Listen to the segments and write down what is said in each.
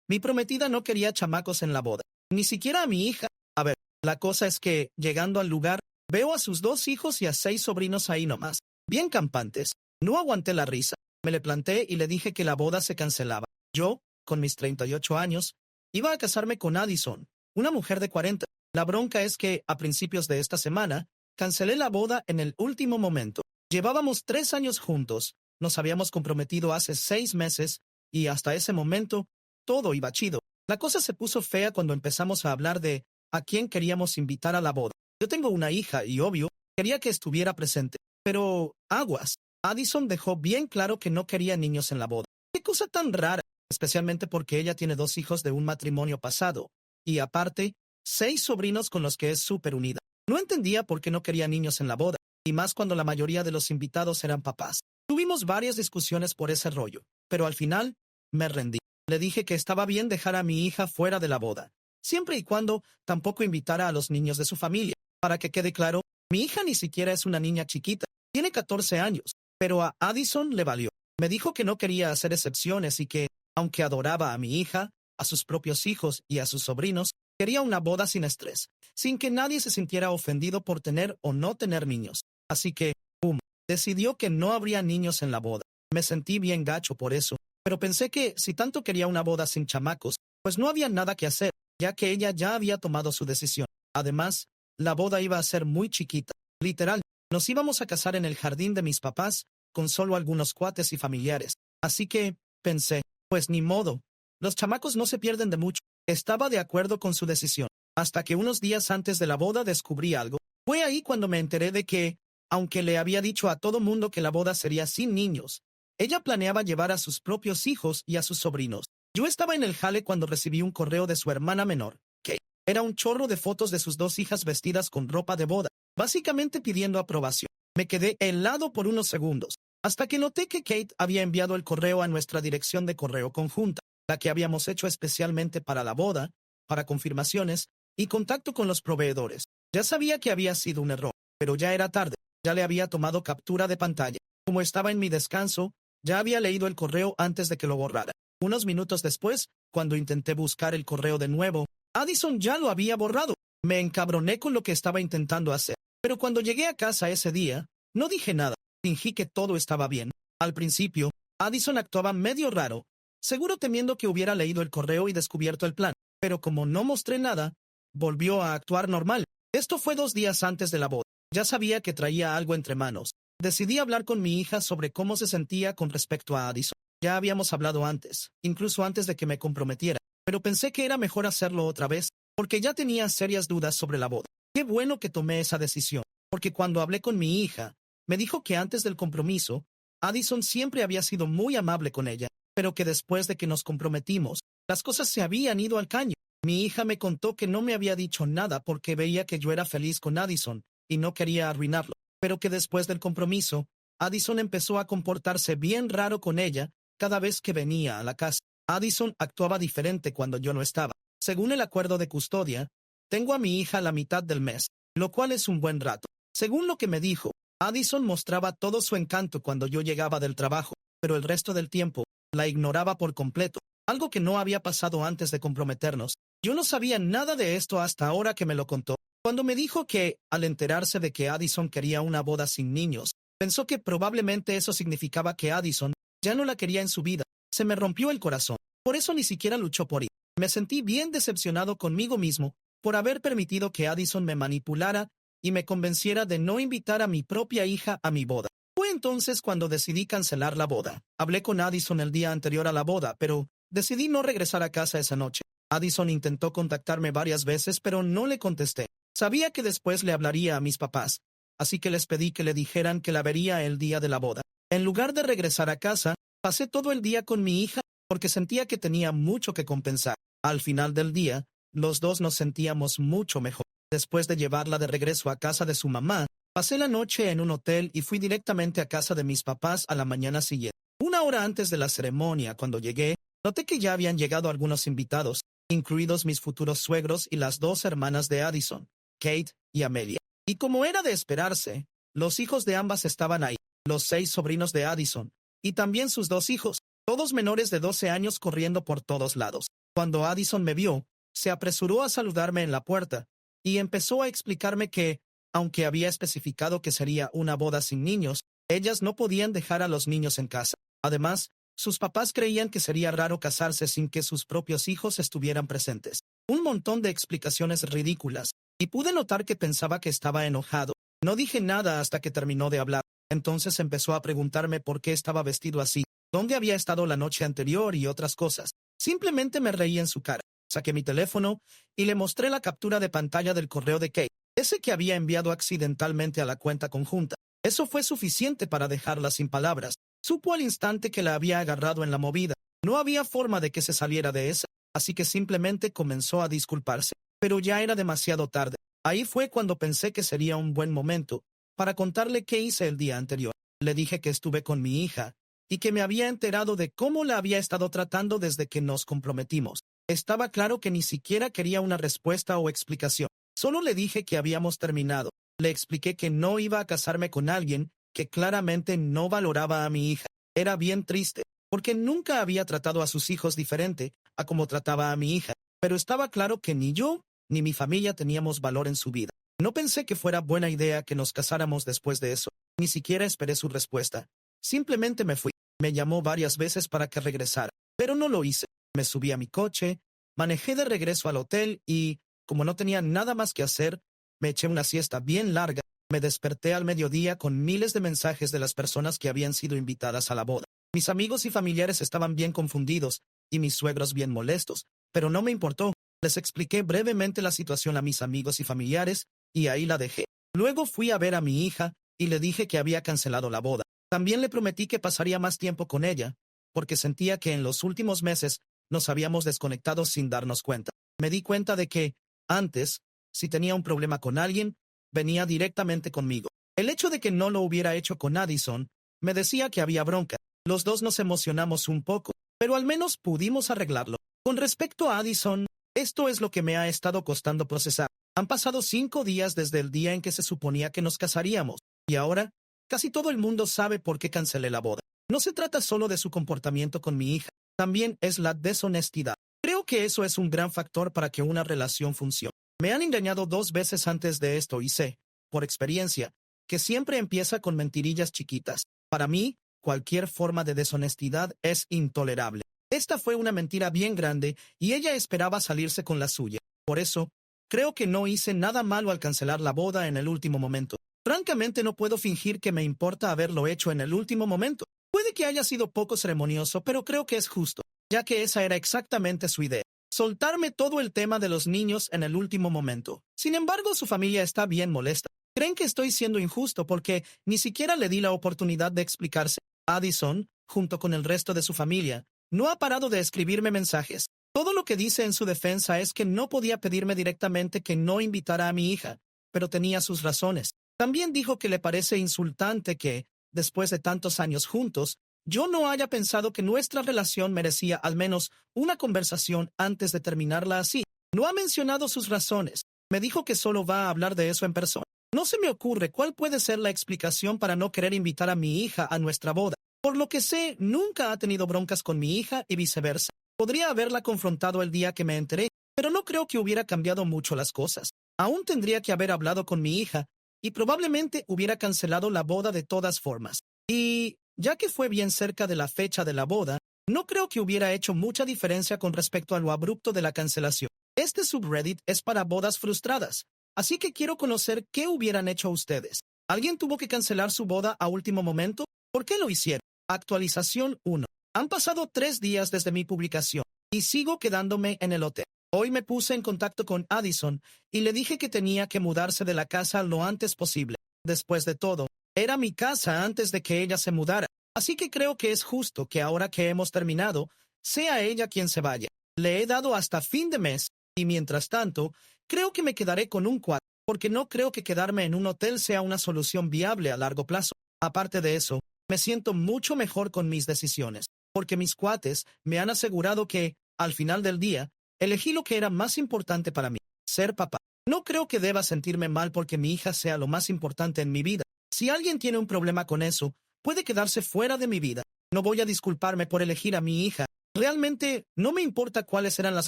Mi prometida no quería chamacos en la boda, ni siquiera a mi hija. A ver, la cosa es que, llegando al lugar, veo a sus 2 hijos y a 6 sobrinos ahí nomás, bien campantes. No aguanté la risa. Me le planté y le dije que la boda se cancelaba. Yo, con mis 38 años, iba a casarme con Addison, una mujer de 40. La bronca es que, a principios de esta semana, cancelé la boda en el último momento. Llevábamos 3 años juntos, nos habíamos comprometido hace 6 meses, y hasta ese momento, todo iba chido. La cosa se puso fea cuando empezamos a hablar de a quién queríamos invitar a la boda. Yo tengo una hija y, obvio, quería que estuviera presente. Pero, aguas. Addison dejó bien claro que no quería niños en la boda. Qué cosa tan rara, especialmente porque ella tiene 2 hijos de un matrimonio pasado. Y aparte, 6 sobrinos con los que es súper unida. No entendía por qué no quería niños en la boda, y más cuando la mayoría de los invitados eran papás. Tuvimos varias discusiones por ese rollo, pero al final, me rendí. Le dije que estaba bien dejar a mi hija fuera de la boda, siempre y cuando tampoco invitara a los niños de su familia. Para que quede claro, mi hija ni siquiera es una niña chiquita, tiene 14 años, pero a Addison le valió. Me dijo que no quería hacer excepciones y que, aunque adoraba a mi hija, a sus propios hijos y a sus sobrinos, quería una boda sin estrés, sin que nadie se sintiera ofendido por tener o no tener niños. Así que, ¡pum!, decidió que no habría niños en la boda. Me sentí bien gacho por eso, pero pensé que si tanto quería una boda sin chamacos, pues no había nada que hacer, ya que ella ya había tomado su decisión. Además, la boda iba a ser muy chiquita. Literal, nos íbamos a casar en el jardín de mis papás, con solo algunos cuates y familiares. Así que, pensé, pues ni modo. Los chamacos no se pierden de mucho. Estaba de acuerdo con su decisión, hasta que unos días antes de la boda descubrí algo. Fue ahí cuando me enteré de que, aunque le había dicho a todo mundo que la boda sería sin niños, ella planeaba llevar a sus propios hijos y a sus sobrinos. Yo estaba en el jale cuando recibí un correo de su hermana menor, Kate. Era un chorro de fotos de sus 2 hijas vestidas con ropa de boda, básicamente pidiendo aprobación. Me quedé helado por unos segundos, hasta que noté que Kate había enviado el correo a nuestra dirección de correo conjunta, la que habíamos hecho especialmente para la boda, para confirmaciones y contacto con los proveedores. Ya sabía que había sido un error, pero ya era tarde. Ya le había tomado captura de pantalla. Como estaba en mi descanso, ya había leído el correo antes de que lo borrara. Unos minutos después, cuando intenté buscar el correo de nuevo, Addison ya lo había borrado. Me encabroné con lo que estaba intentando hacer. Pero cuando llegué a casa ese día, no dije nada. Fingí que todo estaba bien. Al principio, Addison actuaba medio raro, seguro temiendo que hubiera leído el correo y descubierto el plan. Pero como no mostré nada, volvió a actuar normal. Esto fue 2 días antes de la boda. Ya sabía que traía algo entre manos. Decidí hablar con mi hija sobre cómo se sentía con respecto a Addison. Ya habíamos hablado antes, incluso antes de que me comprometiera, pero pensé que era mejor hacerlo otra vez, porque ya tenía serias dudas sobre la boda. Qué bueno que tomé esa decisión, porque cuando hablé con mi hija, me dijo que antes del compromiso, Addison siempre había sido muy amable con ella, pero que después de que nos comprometimos, las cosas se habían ido al caño. Mi hija me contó que no me había dicho nada porque veía que yo era feliz con Addison y no quería arruinarlo, pero que después del compromiso, Addison empezó a comportarse bien raro con ella cada vez que venía a la casa. Addison actuaba diferente cuando yo no estaba. Según el acuerdo de custodia, tengo a mi hija la mitad del mes, lo cual es un buen rato. Según lo que me dijo, Addison mostraba todo su encanto cuando yo llegaba del trabajo, pero el resto del tiempo la ignoraba por completo, algo que no había pasado antes de comprometernos. Yo no sabía nada de esto hasta ahora que me lo contó. Cuando me dijo que, al enterarse de que Addison quería una boda sin niños, pensó que probablemente eso significaba que Addison ya no la quería en su vida. Se me rompió el corazón. Por eso ni siquiera luchó por ir. Me sentí bien decepcionado conmigo mismo por haber permitido que Addison me manipulara y me convenciera de no invitar a mi propia hija a mi boda. Fue entonces cuando decidí cancelar la boda. Hablé con Addison el día anterior a la boda, pero decidí no regresar a casa esa noche. Addison intentó contactarme varias veces, pero no le contesté. Sabía que después le hablaría a mis papás, así que les pedí que le dijeran que la vería el día de la boda. En lugar de regresar a casa, pasé todo el día con mi hija porque sentía que tenía mucho que compensar. Al final del día, los dos nos sentíamos mucho mejor. Después de llevarla de regreso a casa de su mamá, pasé la noche en un hotel y fui directamente a casa de mis papás a la mañana siguiente. 1 hora antes de la ceremonia, cuando llegué, noté que ya habían llegado algunos invitados, incluidos mis futuros suegros y las 2 hermanas de Addison, Kate y Amelia. Y como era de esperarse, los hijos de ambas estaban ahí, los 6 sobrinos de Addison, y también sus 2 hijos, todos menores de 12 años corriendo por todos lados. Cuando Addison me vio, se apresuró a saludarme en la puerta y empezó a explicarme que, aunque había especificado que sería una boda sin niños, ellas no podían dejar a los niños en casa. Además, sus papás creían que sería raro casarse sin que sus propios hijos estuvieran presentes. Un montón de explicaciones ridículas, y pude notar que pensaba que estaba enojado. No dije nada hasta que terminó de hablar. Entonces empezó a preguntarme por qué estaba vestido así, dónde había estado la noche anterior y otras cosas. Simplemente me reí en su cara. Saqué mi teléfono y le mostré la captura de pantalla del correo de Kate, ese que había enviado accidentalmente a la cuenta conjunta. Eso fue suficiente para dejarla sin palabras. Supo al instante que la había agarrado en la movida. No había forma de que se saliera de esa, así que simplemente comenzó a disculparse. Pero ya era demasiado tarde. Ahí fue cuando pensé que sería un buen momento para contarle qué hice el día anterior. Le dije que estuve con mi hija y que me había enterado de cómo la había estado tratando desde que nos comprometimos. Estaba claro que ni siquiera quería una respuesta o explicación. Solo le dije que habíamos terminado. Le expliqué que no iba a casarme con alguien que claramente no valoraba a mi hija. Era bien triste, porque nunca había tratado a sus hijos diferente a como trataba a mi hija, pero estaba claro que ni yo ni mi familia teníamos valor en su vida. No pensé que fuera buena idea que nos casáramos después de eso. Ni siquiera esperé su respuesta. Simplemente me fui. Me llamó varias veces para que regresara, pero no lo hice. Me subí a mi coche, manejé de regreso al hotel y, como no tenía nada más que hacer, me eché una siesta bien larga. Me desperté al mediodía con miles de mensajes de las personas que habían sido invitadas a la boda. Mis amigos y familiares estaban bien confundidos y mis suegros bien molestos, pero no me importó. Les expliqué brevemente la situación a mis amigos y familiares y ahí la dejé. Luego fui a ver a mi hija y le dije que había cancelado la boda. También le prometí que pasaría más tiempo con ella, porque sentía que en los últimos meses nos habíamos desconectado sin darnos cuenta. Me di cuenta de que, antes, si tenía un problema con alguien, venía directamente conmigo. El hecho de que no lo hubiera hecho con Addison me decía que había bronca. Los dos nos emocionamos un poco, pero al menos pudimos arreglarlo. Con respecto a Addison, esto es lo que me ha estado costando procesar. Han pasado 5 días desde el día en que se suponía que nos casaríamos, y ahora casi todo el mundo sabe por qué cancelé la boda. No se trata solo de su comportamiento con mi hija, también es la deshonestidad. Creo que eso es un gran factor para que una relación funcione. Me han engañado 2 veces antes de esto y sé, por experiencia, que siempre empieza con mentirillas chiquitas. Para mí, cualquier forma de deshonestidad es intolerable. Esta fue una mentira bien grande y ella esperaba salirse con la suya. Por eso, creo que no hice nada malo al cancelar la boda en el último momento. Francamente no puedo fingir que me importa haberlo hecho en el último momento. Puede que haya sido poco ceremonioso, pero creo que es justo, ya que esa era exactamente su idea. Soltarme todo el tema de los niños en el último momento. Sin embargo, su familia está bien molesta. Creen que estoy siendo injusto porque ni siquiera le di la oportunidad de explicarse. Addison, junto con el resto de su familia, no ha parado de escribirme mensajes. Todo lo que dice en su defensa es que no podía pedirme directamente que no invitara a mi hija, pero tenía sus razones. También dijo que le parece insultante que, después de tantos años juntos, yo no haya pensado que nuestra relación merecía al menos una conversación antes de terminarla así. No ha mencionado sus razones. Me dijo que solo va a hablar de eso en persona. No se me ocurre cuál puede ser la explicación para no querer invitar a mi hija a nuestra boda. Por lo que sé, nunca ha tenido broncas con mi hija y viceversa. Podría haberla confrontado el día que me enteré, pero no creo que hubiera cambiado mucho las cosas. Aún tendría que haber hablado con mi hija y probablemente hubiera cancelado la boda de todas formas. Y, ya que fue bien cerca de la fecha de la boda, no creo que hubiera hecho mucha diferencia con respecto a lo abrupto de la cancelación. Este subreddit es para bodas frustradas, así que quiero conocer qué hubieran hecho ustedes. ¿Alguien tuvo que cancelar su boda a último momento? ¿Por qué lo hicieron? Actualización 1. Han pasado 3 días desde mi publicación y sigo quedándome en el hotel. Hoy me puse en contacto con Addison y le dije que tenía que mudarse de la casa lo antes posible. Después de todo, era mi casa antes de que ella se mudara, así que creo que es justo que ahora que hemos terminado, sea ella quien se vaya. Le he dado hasta fin de mes y mientras tanto, creo que me quedaré con un cuarto, porque no creo que quedarme en un hotel sea una solución viable a largo plazo. Aparte de eso, me siento mucho mejor con mis decisiones, porque mis cuates me han asegurado que, al final del día, elegí lo que era más importante para mí, ser papá. No creo que deba sentirme mal porque mi hija sea lo más importante en mi vida. Si alguien tiene un problema con eso, puede quedarse fuera de mi vida. No voy a disculparme por elegir a mi hija. Realmente no me importa cuáles eran las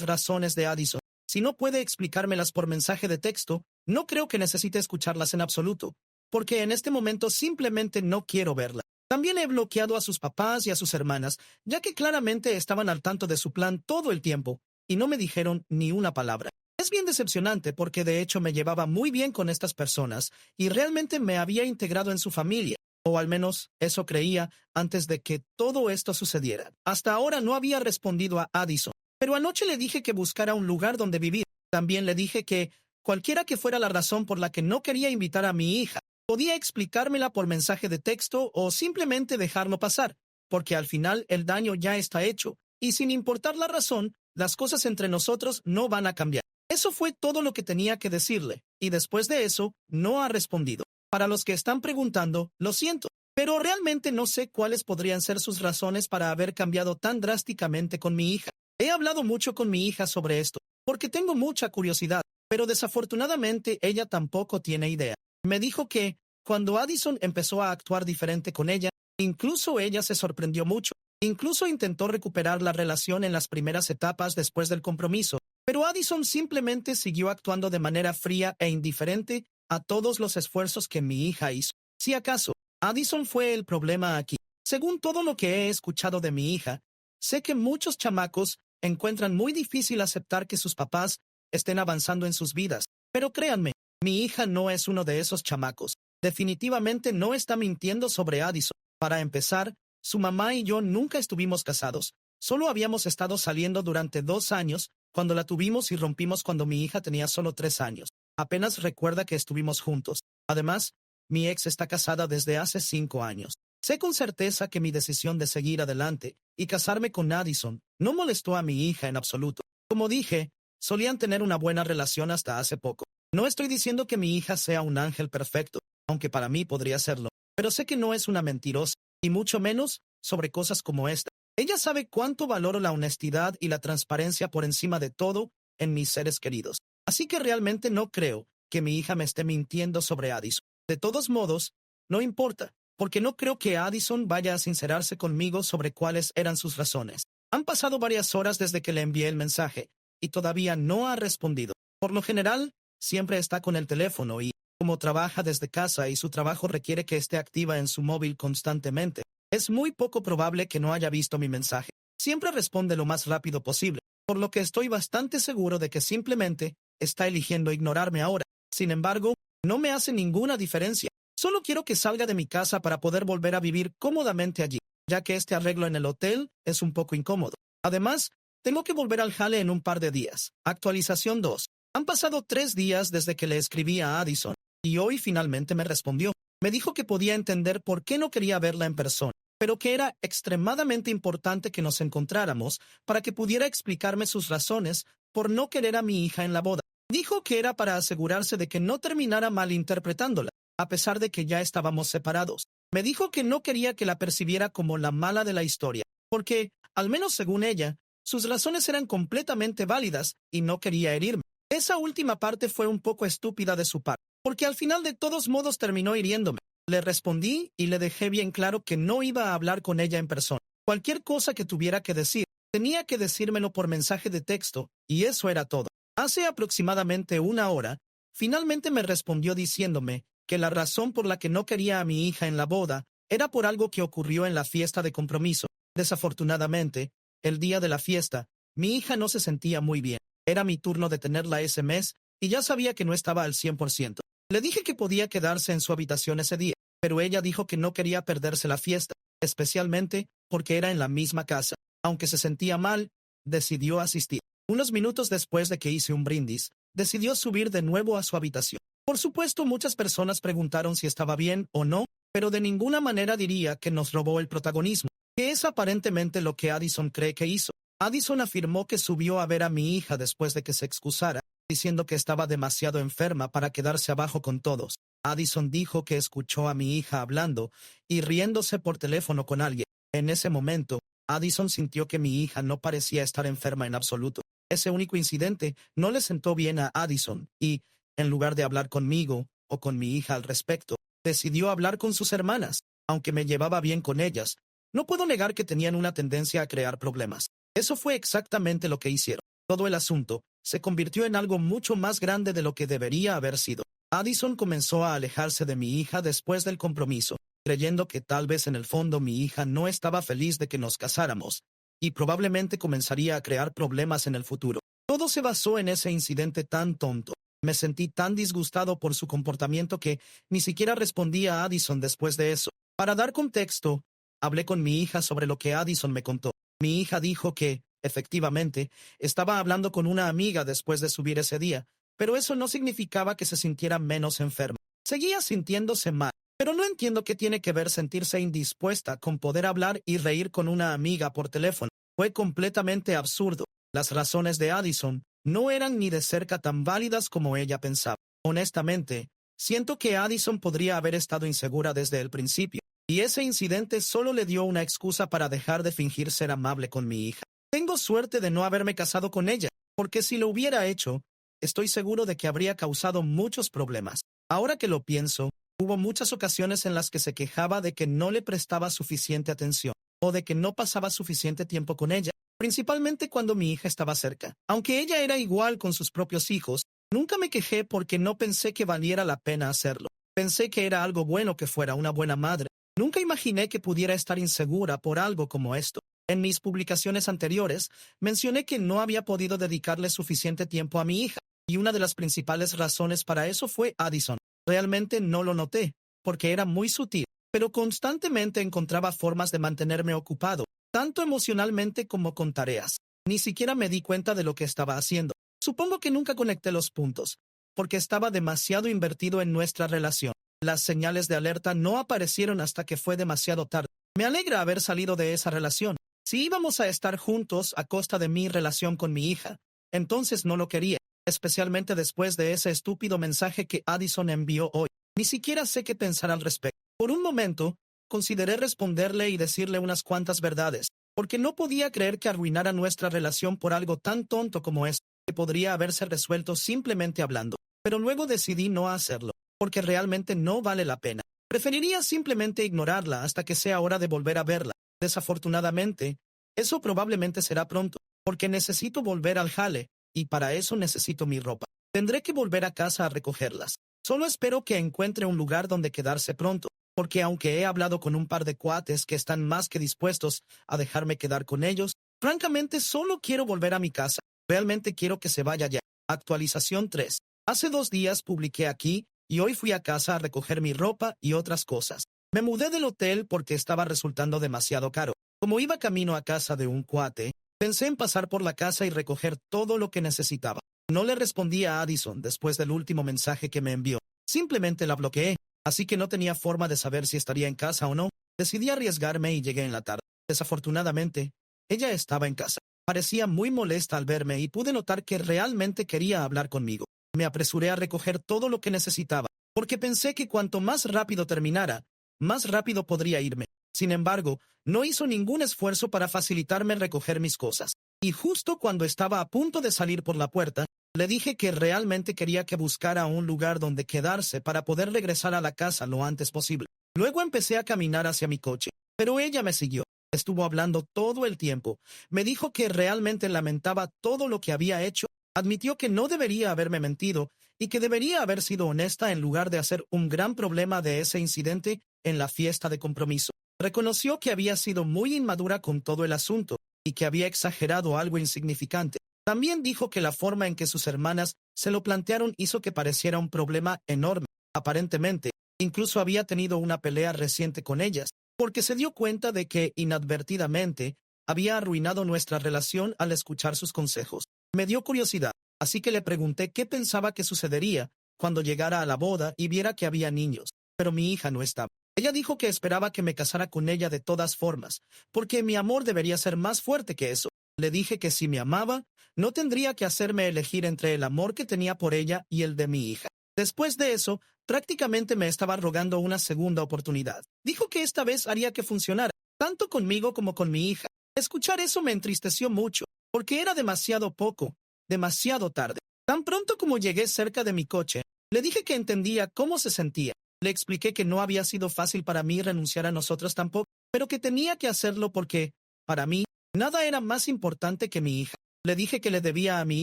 razones de Addison. Si no puede explicármelas por mensaje de texto, no creo que necesite escucharlas en absoluto, porque en este momento simplemente no quiero verla. También he bloqueado a sus papás y a sus hermanas, ya que claramente estaban al tanto de su plan todo el tiempo, y no me dijeron ni una palabra. Es bien decepcionante porque de hecho me llevaba muy bien con estas personas y realmente me había integrado en su familia, o al menos eso creía antes de que todo esto sucediera. Hasta ahora no había respondido a Addison, pero anoche le dije que buscara un lugar donde vivir. También le dije que, cualquiera que fuera la razón por la que no quería invitar a mi hija, podía explicármela por mensaje de texto o simplemente dejarlo pasar, porque al final el daño ya está hecho, y sin importar la razón, las cosas entre nosotros no van a cambiar. Eso fue todo lo que tenía que decirle, y después de eso, no ha respondido. Para los que están preguntando, lo siento, pero realmente no sé cuáles podrían ser sus razones para haber cambiado tan drásticamente con mi hija. He hablado mucho con mi hija sobre esto, porque tengo mucha curiosidad, pero desafortunadamente ella tampoco tiene idea. Me dijo que, cuando Addison empezó a actuar diferente con ella, incluso ella se sorprendió mucho. Incluso intentó recuperar la relación en las primeras etapas después del compromiso, pero Addison simplemente siguió actuando de manera fría e indiferente a todos los esfuerzos que mi hija hizo. Si acaso, Addison fue el problema aquí. Según todo lo que he escuchado de mi hija, sé que muchos chamacos encuentran muy difícil aceptar que sus papás estén avanzando en sus vidas, pero créanme, mi hija no es uno de esos chamacos. Definitivamente no está mintiendo sobre Addison. Para empezar, su mamá y yo nunca estuvimos casados. Solo habíamos estado saliendo durante 2 años, cuando la tuvimos y rompimos cuando mi hija tenía solo 3 años. Apenas recuerda que estuvimos juntos. Además, mi ex está casada desde hace 5 años. Sé con certeza que mi decisión de seguir adelante y casarme con Addison no molestó a mi hija en absoluto. Como dije, solían tener una buena relación hasta hace poco. No estoy diciendo que mi hija sea un ángel perfecto, aunque para mí podría serlo, pero sé que no es una mentirosa, y mucho menos sobre cosas como esta. Ella sabe cuánto valoro la honestidad y la transparencia por encima de todo en mis seres queridos. Así que realmente no creo que mi hija me esté mintiendo sobre Addison. De todos modos, no importa, porque no creo que Addison vaya a sincerarse conmigo sobre cuáles eran sus razones. Han pasado varias horas desde que le envié el mensaje, y todavía no ha respondido. Por lo general, siempre está con el teléfono y, como trabaja desde casa y su trabajo requiere que esté activa en su móvil constantemente, es muy poco probable que no haya visto mi mensaje. Siempre responde lo más rápido posible, por lo que estoy bastante seguro de que simplemente está eligiendo ignorarme ahora. Sin embargo, no me hace ninguna diferencia. Solo quiero que salga de mi casa para poder volver a vivir cómodamente allí, ya que este arreglo en el hotel es un poco incómodo. Además, tengo que volver al jale en un par de días. Actualización 2. Han pasado 3 días desde que le escribí a Addison, y hoy finalmente me respondió. Me dijo que podía entender por qué no quería verla en persona, pero que era extremadamente importante que nos encontráramos para que pudiera explicarme sus razones por no querer a mi hija en la boda. Dijo que era para asegurarse de que no terminara malinterpretándola, a pesar de que ya estábamos separados. Me dijo que no quería que la percibiera como la mala de la historia, porque, al menos según ella, sus razones eran completamente válidas y no quería herirme. Esa última parte fue un poco estúpida de su parte, porque al final de todos modos terminó hiriéndome. Le respondí y le dejé bien claro que no iba a hablar con ella en persona. Cualquier cosa que tuviera que decir, tenía que decírmelo por mensaje de texto, y eso era todo. Hace aproximadamente 1 hora, finalmente me respondió diciéndome que la razón por la que no quería a mi hija en la boda era por algo que ocurrió en la fiesta de compromiso. Desafortunadamente, el día de la fiesta, mi hija no se sentía muy bien. Era mi turno de tenerla ese mes, y ya sabía que no estaba al 100%. Le dije que podía quedarse en su habitación ese día, pero ella dijo que no quería perderse la fiesta, especialmente porque era en la misma casa. Aunque se sentía mal, decidió asistir. Unos minutos después de que hice un brindis, decidió subir de nuevo a su habitación. Por supuesto, muchas personas preguntaron si estaba bien o no, pero de ninguna manera diría que nos robó el protagonismo, que es aparentemente lo que Addison cree que hizo. Addison afirmó que subió a ver a mi hija después de que se excusara, diciendo que estaba demasiado enferma para quedarse abajo con todos. Addison dijo que escuchó a mi hija hablando y riéndose por teléfono con alguien. En ese momento, Addison sintió que mi hija no parecía estar enferma en absoluto. Ese único incidente no le sentó bien a Addison y, en lugar de hablar conmigo o con mi hija al respecto, decidió hablar con sus hermanas. Aunque me llevaba bien con ellas, no puedo negar que tenían una tendencia a crear problemas. Eso fue exactamente lo que hicieron. Todo el asunto se convirtió en algo mucho más grande de lo que debería haber sido. Addison comenzó a alejarse de mi hija después del compromiso, creyendo que tal vez en el fondo mi hija no estaba feliz de que nos casáramos, y probablemente comenzaría a crear problemas en el futuro. Todo se basó en ese incidente tan tonto. Me sentí tan disgustado por su comportamiento que ni siquiera respondí a Addison después de eso. Para dar contexto, hablé con mi hija sobre lo que Addison me contó. Mi hija dijo que, efectivamente, estaba hablando con una amiga después de subir ese día, pero eso no significaba que se sintiera menos enferma. Seguía sintiéndose mal, pero no entiendo qué tiene que ver sentirse indispuesta con poder hablar y reír con una amiga por teléfono. Fue completamente absurdo. Las razones de Addison no eran ni de cerca tan válidas como ella pensaba. Honestamente, siento que Addison podría haber estado insegura desde el principio, y ese incidente solo le dio una excusa para dejar de fingir ser amable con mi hija. Tengo suerte de no haberme casado con ella, porque si lo hubiera hecho, estoy seguro de que habría causado muchos problemas. Ahora que lo pienso, hubo muchas ocasiones en las que se quejaba de que no le prestaba suficiente atención, o de que no pasaba suficiente tiempo con ella, principalmente cuando mi hija estaba cerca. Aunque ella era igual con sus propios hijos, nunca me quejé porque no pensé que valiera la pena hacerlo. Pensé que era algo bueno que fuera una buena madre. Nunca imaginé que pudiera estar insegura por algo como esto. En mis publicaciones anteriores, mencioné que no había podido dedicarle suficiente tiempo a mi hija, y una de las principales razones para eso fue Addison. Realmente no lo noté, porque era muy sutil, pero constantemente encontraba formas de mantenerme ocupado, tanto emocionalmente como con tareas. Ni siquiera me di cuenta de lo que estaba haciendo. Supongo que nunca conecté los puntos, porque estaba demasiado invertido en nuestra relación. Las señales de alerta no aparecieron hasta que fue demasiado tarde. Me alegra haber salido de esa relación. Si íbamos a estar juntos a costa de mi relación con mi hija, entonces no lo quería, especialmente después de ese estúpido mensaje que Addison envió hoy. Ni siquiera sé qué pensar al respecto. Por un momento, consideré responderle y decirle unas cuantas verdades, porque no podía creer que arruinara nuestra relación por algo tan tonto como esto, que podría haberse resuelto simplemente hablando. Pero luego decidí no hacerlo, porque realmente no vale la pena. Preferiría simplemente ignorarla hasta que sea hora de volver a verla. Desafortunadamente, eso probablemente será pronto, porque necesito volver al jale, y para eso necesito mi ropa. Tendré que volver a casa a recogerlas. Solo espero que encuentre un lugar donde quedarse pronto, porque aunque he hablado con un par de cuates que están más que dispuestos a dejarme quedar con ellos, francamente solo quiero volver a mi casa. Realmente quiero que se vaya ya. Actualización 3. Hace 2 días publiqué aquí, y hoy fui a casa a recoger mi ropa y otras cosas. Me mudé del hotel porque estaba resultando demasiado caro. Como iba camino a casa de un cuate, pensé en pasar por la casa y recoger todo lo que necesitaba. No le respondí a Addison después del último mensaje que me envió. Simplemente la bloqueé, así que no tenía forma de saber si estaría en casa o no. Decidí arriesgarme y llegué en la tarde. Desafortunadamente, ella estaba en casa. Parecía muy molesta al verme y pude notar que realmente quería hablar conmigo. Me apresuré a recoger todo lo que necesitaba, porque pensé que cuanto más rápido terminara, más rápido podría irme. Sin embargo, no hizo ningún esfuerzo para facilitarme recoger mis cosas. Y justo cuando estaba a punto de salir por la puerta, le dije que realmente quería que buscara un lugar donde quedarse para poder regresar a la casa lo antes posible. Luego empecé a caminar hacia mi coche, pero ella me siguió. Estuvo hablando todo el tiempo. Me dijo que realmente lamentaba todo lo que había hecho. Admitió que no debería haberme mentido y que debería haber sido honesta en lugar de hacer un gran problema de ese incidente en la fiesta de compromiso. Reconoció que había sido muy inmadura con todo el asunto y que había exagerado algo insignificante. También dijo que la forma en que sus hermanas se lo plantearon hizo que pareciera un problema enorme. Aparentemente, incluso había tenido una pelea reciente con ellas, porque se dio cuenta de que, inadvertidamente, había arruinado nuestra relación al escuchar sus consejos. Me dio curiosidad, así que le pregunté qué pensaba que sucedería cuando llegara a la boda y viera que había niños, pero mi hija no estaba. Ella dijo que esperaba que me casara con ella de todas formas, porque mi amor debería ser más fuerte que eso. Le dije que si me amaba, no tendría que hacerme elegir entre el amor que tenía por ella y el de mi hija. Después de eso, prácticamente me estaba rogando una segunda oportunidad. Dijo que esta vez haría que funcionara, tanto conmigo como con mi hija. Escuchar eso me entristeció mucho, porque era demasiado poco, demasiado tarde. Tan pronto como llegué cerca de mi coche, le dije que entendía cómo se sentía. Le expliqué que no había sido fácil para mí renunciar a nosotros tampoco, pero que tenía que hacerlo porque, para mí, Nada era más importante que mi hija. Le dije que le debía a mi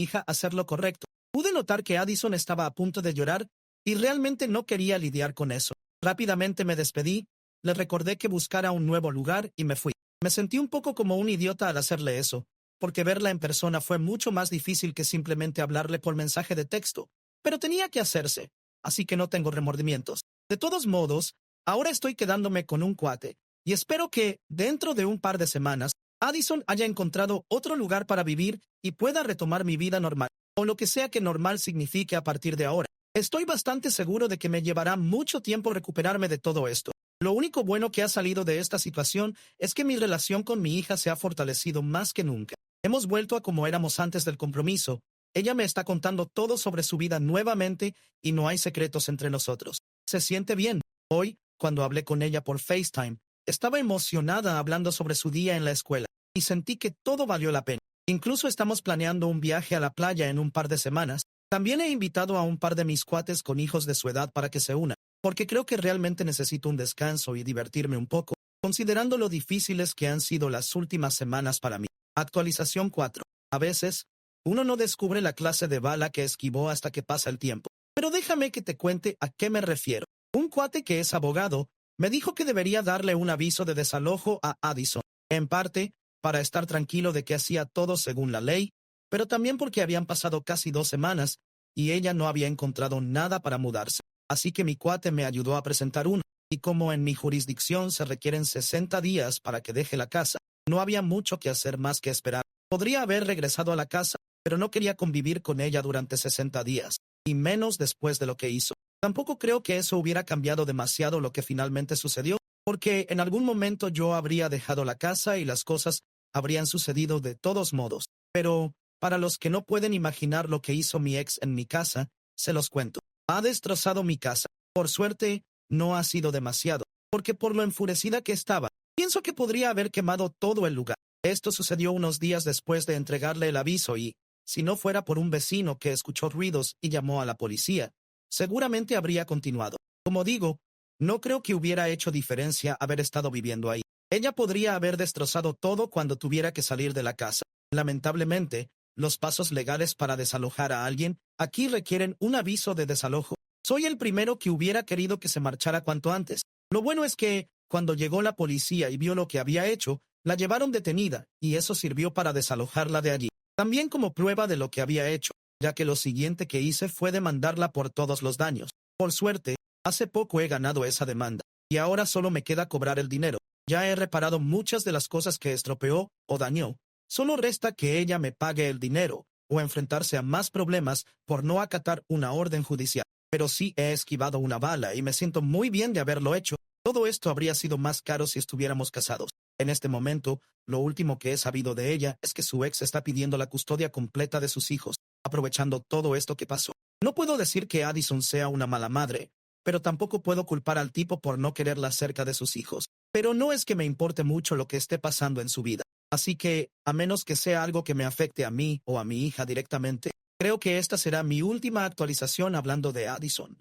hija hacer lo correcto. Pude notar que Addison estaba a punto de llorar y realmente no quería lidiar con eso. Rápidamente me despedí, le recordé que buscara un nuevo lugar y me fui. Me sentí un poco como un idiota al hacerle eso, porque verla en persona fue mucho más difícil que simplemente hablarle por mensaje de texto, pero tenía que hacerse, así que no tengo remordimientos. De todos modos, ahora estoy quedándome con un cuate, y espero que, dentro de un par de semanas, Addison haya encontrado otro lugar para vivir y pueda retomar mi vida normal, o lo que sea que normal signifique a partir de ahora. Estoy bastante seguro de que me llevará mucho tiempo recuperarme de todo esto. Lo único bueno que ha salido de esta situación es que mi relación con mi hija se ha fortalecido más que nunca. Hemos vuelto a como éramos antes del compromiso. Ella me está contando todo sobre su vida nuevamente y no hay secretos entre nosotros. Se siente bien. Hoy, cuando hablé con ella por FaceTime, estaba emocionada hablando sobre su día en la escuela y sentí que todo valió la pena. Incluso estamos planeando un viaje a la playa en un par de semanas. También he invitado a un par de mis cuates con hijos de su edad para que se unan, porque creo que realmente necesito un descanso y divertirme un poco, considerando lo difíciles que han sido las últimas semanas para mí. Actualización 4. A veces, uno no descubre la clase de bala que esquivó hasta que pasa el tiempo. Pero déjame que te cuente a qué me refiero. Un cuate que es abogado me dijo que debería darle un aviso de desalojo a Addison, en parte, para estar tranquilo de que hacía todo según la ley, pero también porque habían pasado casi 2 semanas y ella no había encontrado nada para mudarse. Así que mi cuate me ayudó a presentar uno, y como en mi jurisdicción se requieren 60 días para que deje la casa, no había mucho que hacer más que esperar. Podría haber regresado a la casa, pero no quería convivir con ella durante 60 días, y menos después de lo que hizo. Tampoco creo que eso hubiera cambiado demasiado lo que finalmente sucedió, porque en algún momento yo habría dejado la casa y las cosas habrían sucedido de todos modos. Pero, para los que no pueden imaginar lo que hizo mi ex en mi casa, se los cuento. Ha destrozado mi casa. Por suerte, no ha sido demasiado, porque por lo enfurecida que estaba, pienso que podría haber quemado todo el lugar. Esto sucedió unos días después de entregarle el aviso y, si no fuera por un vecino que escuchó ruidos y llamó a la policía, seguramente habría continuado. Como digo, no creo que hubiera hecho diferencia haber estado viviendo ahí. Ella podría haber destrozado todo cuando tuviera que salir de la casa. Lamentablemente, los pasos legales para desalojar a alguien aquí requieren un aviso de desalojo. Soy el primero que hubiera querido que se marchara cuanto antes. Lo bueno es que, cuando llegó la policía y vio lo que había hecho, la llevaron detenida, y eso sirvió para desalojarla de allí. También como prueba de lo que había hecho, ya que lo siguiente que hice fue demandarla por todos los daños. Por suerte, hace poco he ganado esa demanda, y ahora solo me queda cobrar el dinero. Ya he reparado muchas de las cosas que estropeó o dañó. Solo resta que ella me pague el dinero, o enfrentarse a más problemas por no acatar una orden judicial. Pero sí he esquivado una bala y me siento muy bien de haberlo hecho. Todo esto habría sido más caro si estuviéramos casados. En este momento, lo último que he sabido de ella es que su ex está pidiendo la custodia completa de sus hijos, aprovechando todo esto que pasó. No puedo decir que Addison sea una mala madre, pero tampoco puedo culpar al tipo por no quererla cerca de sus hijos. Pero no es que me importe mucho lo que esté pasando en su vida. Así que, a menos que sea algo que me afecte a mí o a mi hija directamente, creo que esta será mi última actualización hablando de Addison.